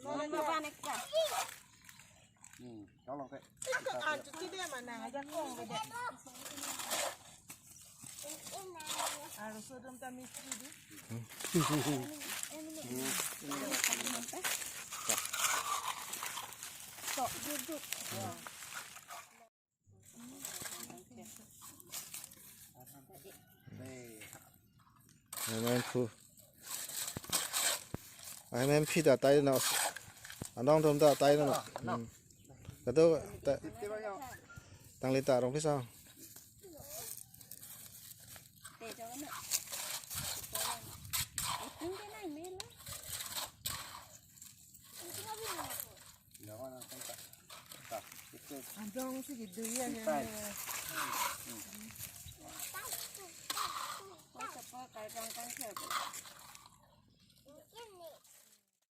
Mama nek ka. Tolong kek. Cuci dia mana aja kong beda. Harus sudah minta mistri di. Sok duduk. Em phu em phi đã tay nào anh đông thơm ta tay nó cái đó tăng lên tạ trong phía sau Để cho nó. Tính cái này mê lắm. Andong sih gitu ya. Có cái răng căng thở.